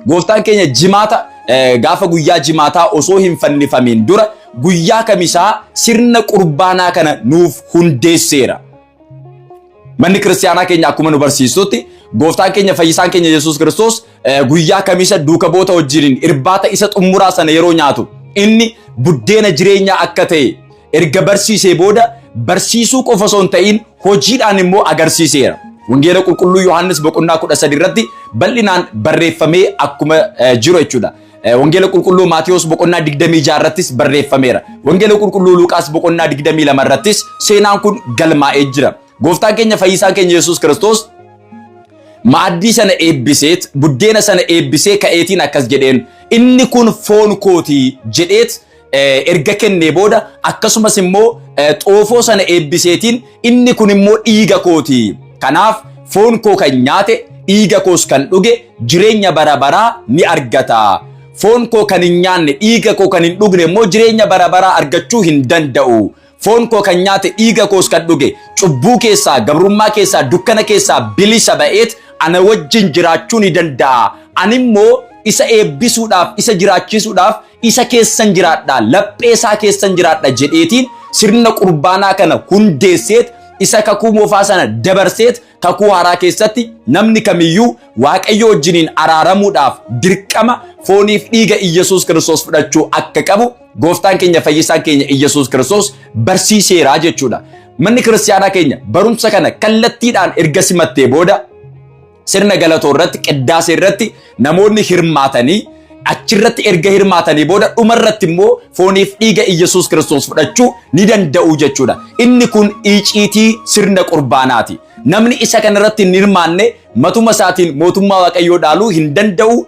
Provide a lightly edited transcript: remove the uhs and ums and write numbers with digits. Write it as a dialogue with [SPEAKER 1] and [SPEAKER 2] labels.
[SPEAKER 1] gooftaan keenya jimaata gaafa guyyaa jimaataa osoo hin fannifamin dura guyyaa kamisaa sirna qurbaanaa kana nuuf hundeesseera. Manni kiristaanaa keenya akkuma nu barsiistutti gooftaan keenya fayyisaan keenya Yesuus Kiristoos guyyaa kamisa duuka boota wajjiniin irbaata isa xumuraa sana yeroo nyaatu inni buddeena jireenyaa akka ta'e erga barsiisee booda barsiisuu qofa osoo hin ta'in hojiidhaan immoo agarsiiseera. Wangeela qulqulluu Yohaannis boqonnaa 13 irratti bal'inaan barreeffamee akkuma jiru jechuudha. Wangeela qulqulluu Maatiyos boqonnaa 26 irrattis barreeffameera. Wangeela qulqulluu Luqaas boqonnaa 22 irrattis seenaan kun galmaa'ee jira. Gooftaan keenya fayyisaan keenya Yesuus Kiristoos maaddii sana eebbiseet buddeena sana eebbisee ka'eetiin akkas jedheen inni kun foon kootii jedheet erga kennee booda akkasumas immoo xoofoo sana eebbiseetiin inni kun immoo dhiiga kootii. Kanaaf foon koo kan nyaate dhiiga koos kan dhuge jireenya bara baraa ni argata. Foon koo kan hin nyaanne dhiiga koo kan hin dhugne immoo jireenya bara baraa argachuu hin danda'u. Foon koo kan nyaate dhiiga koos kan dhuge cubbuu keessaa gabrummaa keessaa dukkana keessaa bilisa ba'eet ana wajjin jiraachuu ni danda'a. Ani immoo isa eebbisuudhaaf isa jiraachisuudhaaf isa keessan jiraadha laphee isaa keessan jiraadha jedheetiin sirna qurbaanaa kana hundeesseet isa kakuu moofaa sana dabarseet kakuu haaraa keessatti namni kamiyyuu Waaqayyo wajjiniin araaramuudhaaf dirqama fooniif dhiiga Iyyesuus Kiristoos fudhachuu akka qabu gooftaan keenya fayyisaan keenya Iyyesuus Kiristoos barsiiseera jechuudha. Manni kiristaanaa keenya barumsa kana kallattiidhaan erga simattee booda sirna galatoo irratti qiddaasee irratti namoonni hirmaatanii achirratti erga hirmaatanii booda dhumarratti immoo fooniif dhiiga Iyyesuus Kiristoos fudhachuu ni danda'u jechuudha. Inni kun iciitii sirna qurbaanaati. Namni isa kanarratti hin hirmaanne matuma isaatiin mootummaa Waaqayyoo dhaaluu hin danda'u.